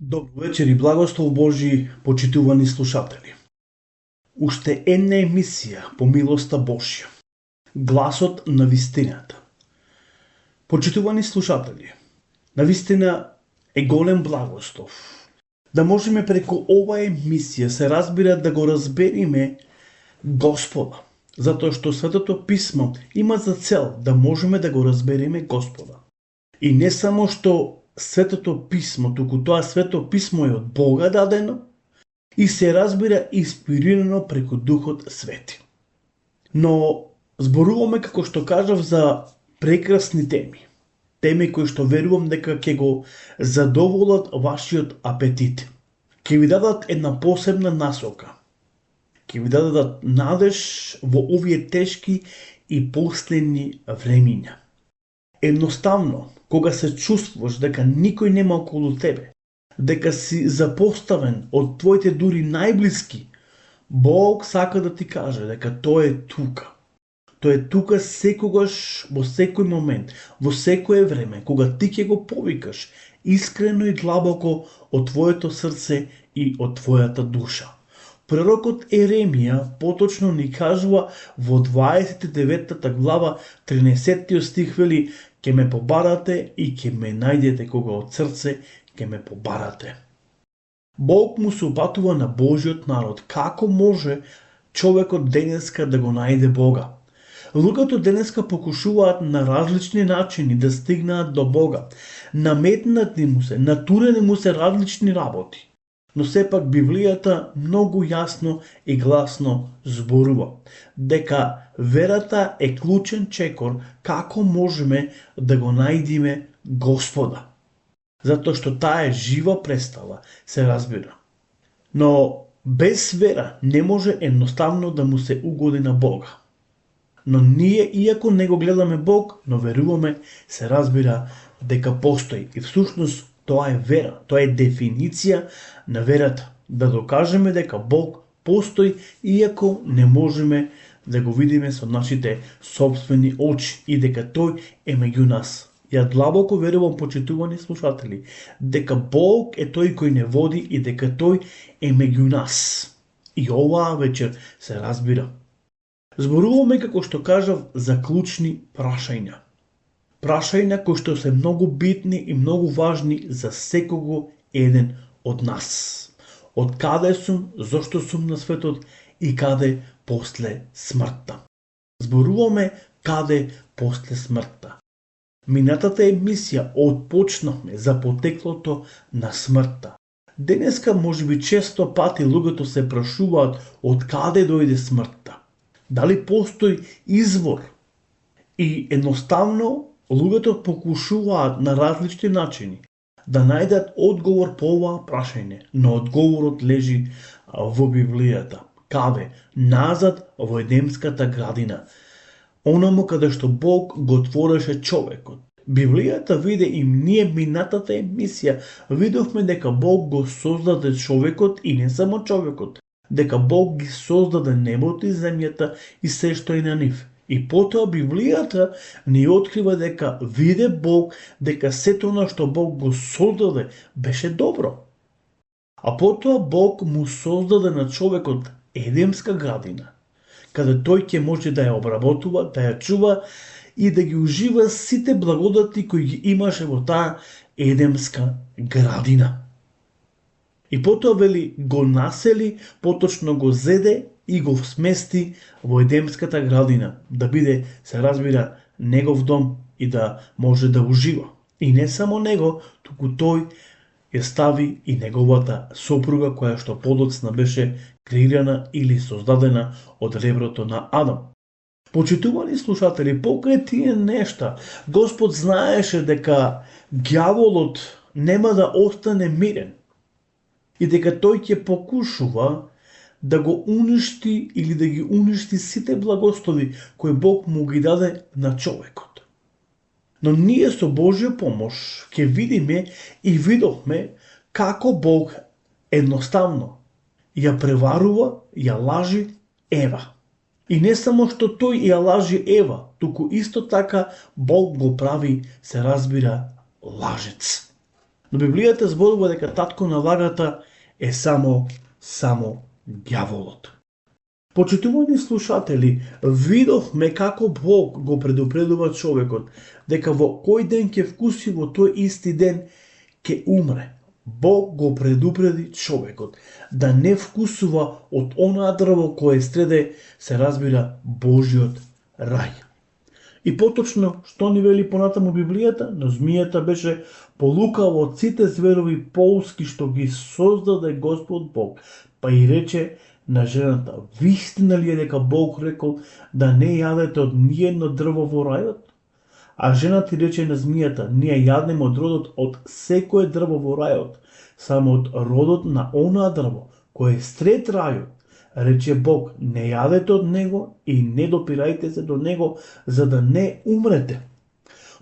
Добро вечер и благослов Божи, почитувани слушатели. Уште една емисија по милоста Божја. Гласот на вистината. Почитувани слушатели, навистина е голем благослов да можеме преку оваа емисија се разбира да го разбериме Господа, затоа што Светото Писмо има за цел да можеме да го разбериме Господа. И не само што Светото Писмо, туку тоа Свето Писмо е од Бога дадено и се разбира инспирирано преку Духот Свети. Но зборуваме, како што кажав, за прекрасни теми. Теми кои што верувам дека ќе го задоволат вашиот апетит. Ќе ви дадат една посебна насока. Ќе ви дадат надеж во овие тешки и последни времиња. Едноставно, кога се чувствуваш дека никој нема околу тебе, дека си запоставен од твоите дури најблиски, Бог сака да ти каже дека тој е тука. Тој е тука секогаш, во секој момент, во секое време, кога ти ќе го повикаш искрено и длабоко од твоето срце и од твојата душа. Пророкот Еремија поточно ни кажува во 29 глава 13 стих вели: ќе ме побарате и ќе ме најдете кога од срце ќе ме побарате. Бог му се упатува на Божиот народ. Како може човекот денеска да го најде Бога? Луѓето денеска покушуваат на различни начини да стигнат до Бога. Наметнати му се, натурени му се различни работи. Но сепак Библијата многу јасно и гласно зборува дека верата е клучен чекор како можеме да го најдиме Господа. Затоа што таа е жива представа, се разбира. Но без вера не може едноставно да му се угоди на Бога. Но ние, иако не го гледаме Бог, но веруваме, се разбира дека постои. И всушност тоа е вера, тоа е дефиниција на верата. Да докажеме дека Бог постои, иако не можеме да го видиме со нашите собствени очи и дека тој е меѓу нас. Ја длабоко верувам, почитувани слушатели, дека Бог е тој кој не води и дека тој е меѓу нас. И оваа вечер се разбира. Зборуваме, како што кажав, за клучни прашања. Прашања кои што се многу битни и многу важни за секого еден од нас. Од каде сум, зошто сум на светот и каде после смртта. Зборуваме каде после смртта. Минатата емисија отпочнавме за потеклото на смртта. Денеска можеби често пати луѓето се прашуваат од каде дојде смртта. Дали постои извор? И едноставно луѓето покушуваат на различни начини да најдат одговор по оваа прашање, но одговорот лежи во Библијата. Каде? Назад во Едемската градина. Онамо каде што Бог го твореше човекот. Библијата виде и ние минатата емисија видовме дека Бог го создаде човекот и не само човекот, дека Бог ги создаде небото и земјата и се што е на нив. И потоа Библијата ни открива дека виде Бог дека сето на што Бог го создаде беше добро. А потоа Бог му создаде на човекот Едемска градина, каде тој ќе може да ја обработува, да ја чува и да ги ужива сите благодати кои ги имаше во таа Едемска градина. И потоа вели го насели, поточно го зеде и го смести во Едемската градина, да биде, се разбира, негов дом и да може да ужива. И не само него, туку тој ја стави и неговата сопруга, која што подоцна беше креирана или создадена од реброто на Адам. Почитувани слушатели, покрај тие нешта, Господ знаеше дека ѓаволот нема да остане мирен и дека тој ќе покушува да го уништи или да ги уништи сите благослови кои Бог му ги даде на човекот. Но ние со Божја помош ќе видиме и видовме како Бог едноставно ја преварува, ја лажи Ева. И не само што тој ја лажи Ева, туку исто така Бог го прави, се разбира, лажец. Но Библијата зборува дека татко на лагата е само ѓаволот. Почитувани слушатели, видовме како Бог го предупредува човекот дека во кој ден ќе вкуси во тој исти ден ќе умре. Бог го предупреди човекот да не вкусува од онаа дрво кое среде се разбира Божиот рај. И поточно, што ни вели понатаму Библијата? На змијата беше полукава од сите зверови полски што ги создаде Господ Бог, па и рече на жената: вистина ли е дека Бог рекол да не јадете од ниедно дрво во рајот? А жената рече на змијата: ние јаднем од родот од секое дрво во рајот, само од родот на онаа дрво кој е сред рајот. Рече Бог: не јадете од него и не допирајте се до него, за да не умрете.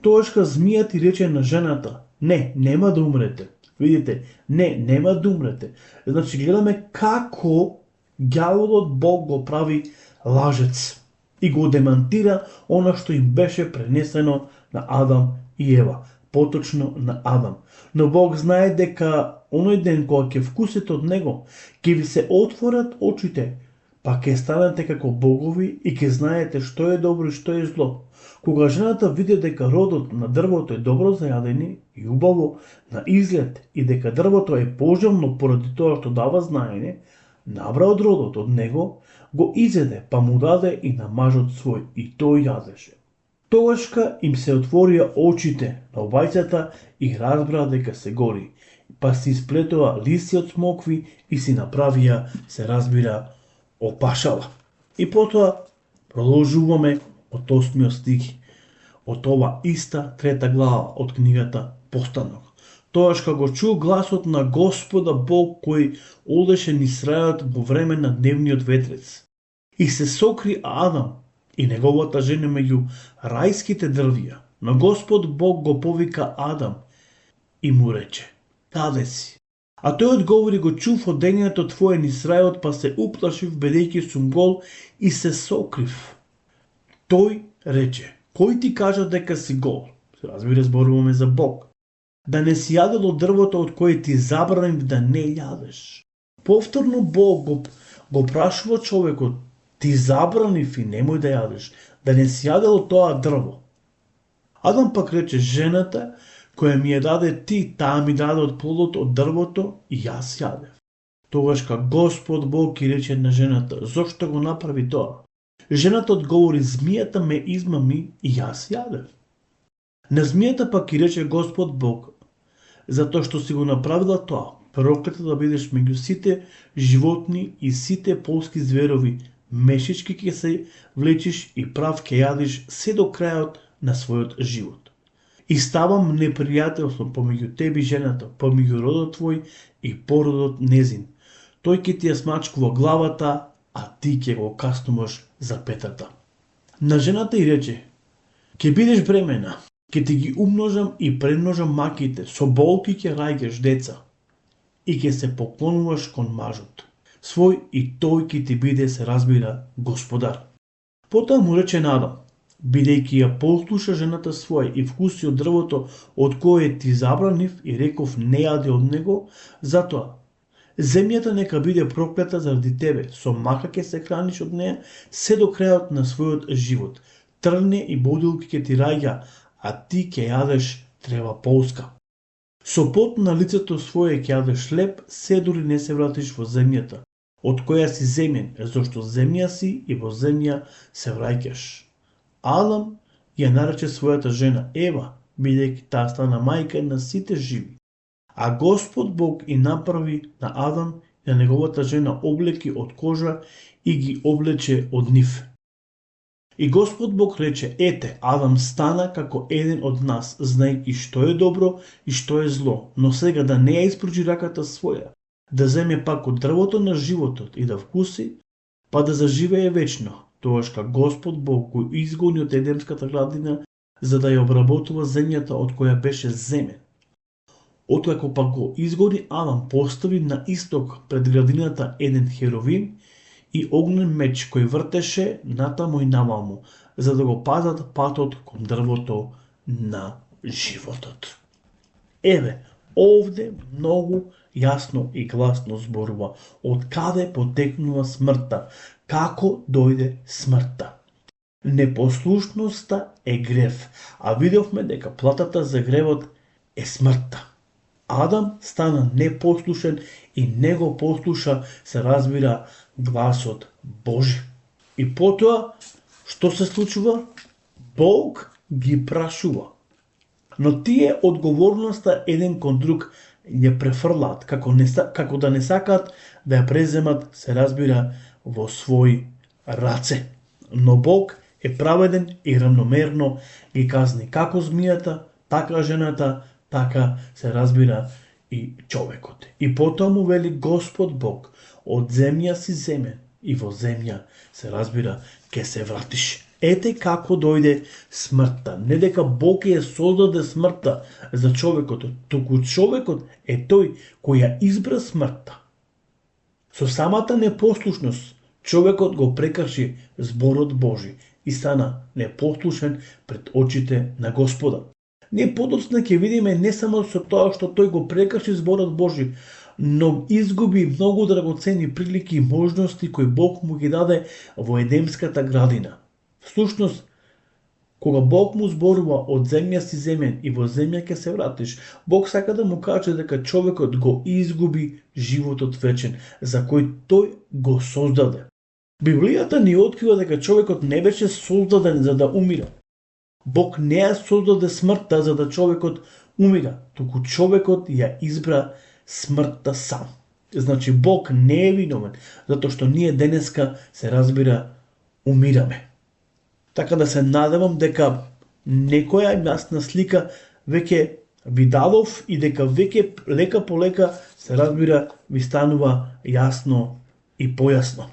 Тогашка змијата рече на жената: не, нема да умрете. Видите, нема да умрете. Значи гледаме како ѓаволот Бог го прави лажец и го демантира она што им беше пренесено на Адам и Ева, поточно на Адам. Но Бог знае дека оној ден кога ќе вкусите од него, ќе ви се отворат очите, па ќе станете како богови и ќе знаете што е добро и што е зло. Кога жената види дека родот на дрвото е добро за јадење и убаво на изглед и дека дрвото е пожелно поради тоа што дава знаење, набра од родот од него, го изеде, па му даде и на мажот свој, и тој јадеше. Тогашка им се отворија очите на обајцата и разбраа дека се гори, па си исплетоа листи од смокви и си направија, се разбира, опашала. И потоа продолжуваме од 8 стих, од ова иста 3 глава од книгата Постанок. Тогаш го чу гласот на Господа Бог кој одеше низ рајот во време на дневниот ветрец. И се сокри Адам и неговата жена меѓу рајските дрвија. Но Господ Бог го повика Адам и му рече: каде си? А тој одговори: го чув одењето твое низ рајот, па се уплашив бидејќи сум гол и се сокрив. Тој рече: кој ти кажа дека си гол? Се разбира, зборуваме за Бог. Да не си јадел од дрвото од кое ти забранив да не јадеш. Повторно Бог го прашува човекот: ти забранив и немој да јадеш, да не си јадел од тоа дрво. Адам пак рече: жената која ми ја даде ти, таа ми даде од плодот од дрвото и јас јадев. Тогашка Господ Бог и рече на жената: зошто го направи тоа? Жената одговори: змијата ме измами и јас јадев. На змијата пак и рече Господ Бог: затоа што си го направила тоа, проклета да бидеш меѓу сите животни и сите полски зверови, мешички ќе се влечиш и прав ќе јадиш се до крајот на својот живот. И ставам непријателство помеѓу тебе и жената, помеѓу родот твој и породот незин. Тој ќе ти ја смачкува главата, а ти ќе го каснуваш за петата. На жената и рече: ќе бидеш бремена, ќе ти ги умножам и премножам маките, со болки ќе раѓаш деца и ќе се поклонуваш кон мажот свој и тој ќе ти биде, се разбира, господар. Потоа му рече на Адам: бидејќи ја послуша жената своја и вкуси од дрвото од кое ти забранив и реков не јади од него, затоа земјата нека биде проклета заради тебе, со мака ќе се храниш од неја се до крајот на својот живот. Трне и бодилки ќе ти раѓа, а ти ќе јадеш трева полска. Со пот на лицето свое ќе јадеш хлеб, се дури не се вратиш во земјата, од која си земен, зашто земја си и во земја се враќаш. Адам ја нарече својата жена Ева, бидејќи таа стана мајка на сите живи. А Господ Бог и направи на Адам и на неговата жена облеки од кожа и ги облече од нив. И Господ Бог рече: ете, Адам стана како еден од нас, знаејќи што е добро и што е зло, но сега да не ја испружи раката своја, да земе пак од дрвото на животот и да вкуси, па да заживее вечно. Тогашка Господ Бог го изгони од Едемската градина, за да ја обработува земјата од која беше земен. Откако пак го изгони Адам, постави на исток пред градината еден херовим и огнен меч кој вртеше натаму и наваму, за да го пазат патот кон дрвото на животот. Еве, Овде многу јасно и гласно зборува од каде потекнува смртта, како дојде смртта. Непослушноста е грев, а видовме дека платата за гревот е смртта. Адам стана непослушен и не го послуша, се разбира, гласот Божи. И потоа, што се случува? Бог ги прашува. Но тие одговорноста еден кон друг ја префрлаат, како да не сакаат да ја преземат, се разбира, во своји раце. Но Бог е праведен и равномерно ги казни како змијата, така жената, така се разбира и човекот. И потоа му вели Господ Бог, од земја си земен и во земја се разбира ке се вратиш. Ете како дојде смртта. Не дека Бог ја создаде смртта за човекот, туку човекот е тој кој ја избра смртта. Со самата непослушност човекот го прекрши зборот Божи и стана непослушен пред очите на Господа. Ние подоцна ќе видиме не само со тоа што тој го прекрши зборот Божи, но изгуби многу драгоценни прилики и можности кои Бог му ги даде во Едемската градина. Всушност, кога Бог му зборува од земја си земен и во земја ќе се вратиш, Бог сака да му каже дека човекот го изгуби животот вечен, за кој тој го создаде. Библијата ни открива дека човекот не беше создаден за да умира. Бог не ја создаде смртта за да човекот умира, туку човекот ја избра смртта сам. Значи Бог не е виновен, затоа што ние денеска се разбира умираме. Така да се надевам дека некоја јасна слика веќе ви дадов и дека веќе лека по лека се разбира ви станува јасно и појасно.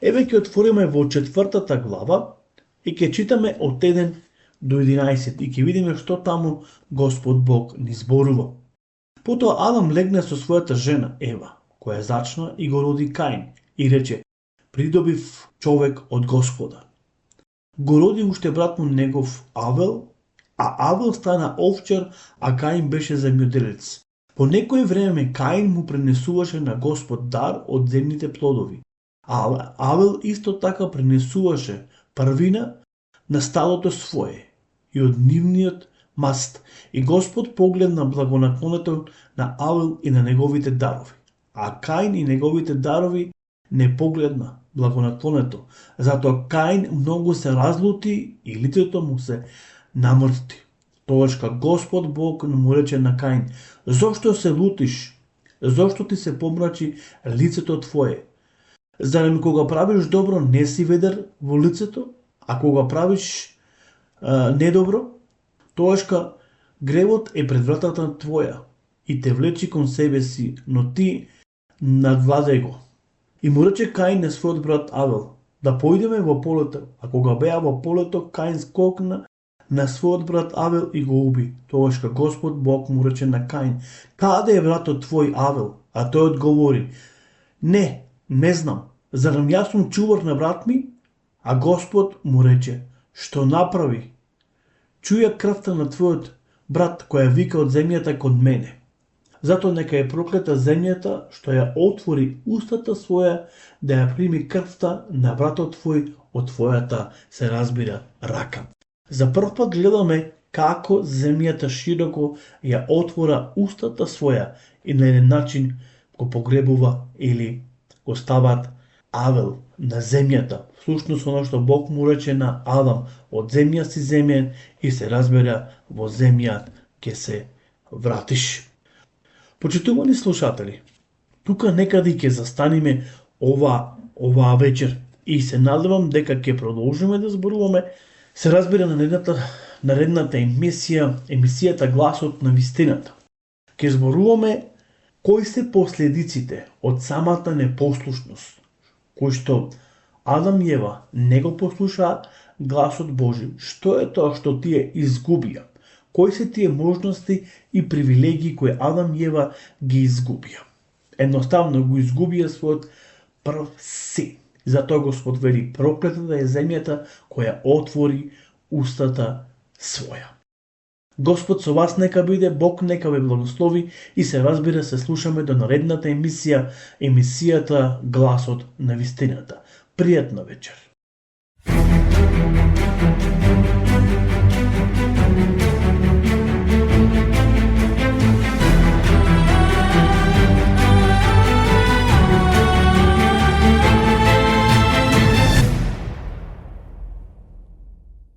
Еве ќе отвориме во 4 глава и ќе читаме од 1 до 11 и ќе видиме што таму Господ Бог ни зборува. Потоа Адам легна со својата жена Ева, која зачна и го роди Каин и рече: придобив човек од Господа. Го роди уште брат му негов Авел, а Авел стана овчар, а Каин беше земјоделец. По некој време Каин му пренесуваше на Господ дар од земните плодови, а Авел исто така пренесуваше првина на стадото свое и од нивниот маст. И Господ погледна благонаклонето на Авел и на неговите дарови, а Каин и неговите дарови не погледна благонаклонето. Затоа Каин многу се разлути и лицето му се намрти. Тогашка Господ Бог му рече на Каин: зошто се лутиш? Зошто ти се помрачи лицето твое? Зарем кога правиш добро не си ведер во лицето, а кога правиш недобро, тогашка гревот е пред вратата твоја и те влечи кон себе си, но ти надвладај го. И му рече Каин на својот брат Авел: да појдеме во полето. А кога беа во полето, Каин скокна на својот брат Авел и го уби. Тогашка Господ Бог му рече на Каин: каде е братот твој Авел? А тој одговори: не знам. Зарем јас сум чувар на брат ми? А Господ му рече: што направи? Чуја крвта на твојот брат која вика од земјата кон мене. Затоа нека е проклета земјата што ја отвори устата своја да ја прими крвта на братот твој од твојата, се разбира, рака. За прв пат гледаме како земјата широко ја отвора устата своја и на еден начин го погребува или го стават Авел на земјата. Всушност оно што Бог му рече на Адам: од земја си земен и се разбира во земја ќе се вратиш. Почитувани слушатели, тука некаде ќе застаниме оваа вечер и се надевам дека ќе продолжиме да зборуваме, се разбира, на наредната емисијата Гласот на вистината. Ќе зборуваме кои се последиците од самата непослушност, кои што Адам и Ева не го послушаа гласот Божи. Што е тоа што тие изгубија? Кои се тие можности и привилегии кои Адам и Ева ги изгубија? Едноставно го изгубија својот прв син. Затоа Господ вели: проклета да е земјата која отвори устата своја. Господ со вас нека биде, Бог нека ве благослови и се разбира се слушаме до наредната емисијата Гласот на вистината. Пријатна вечер.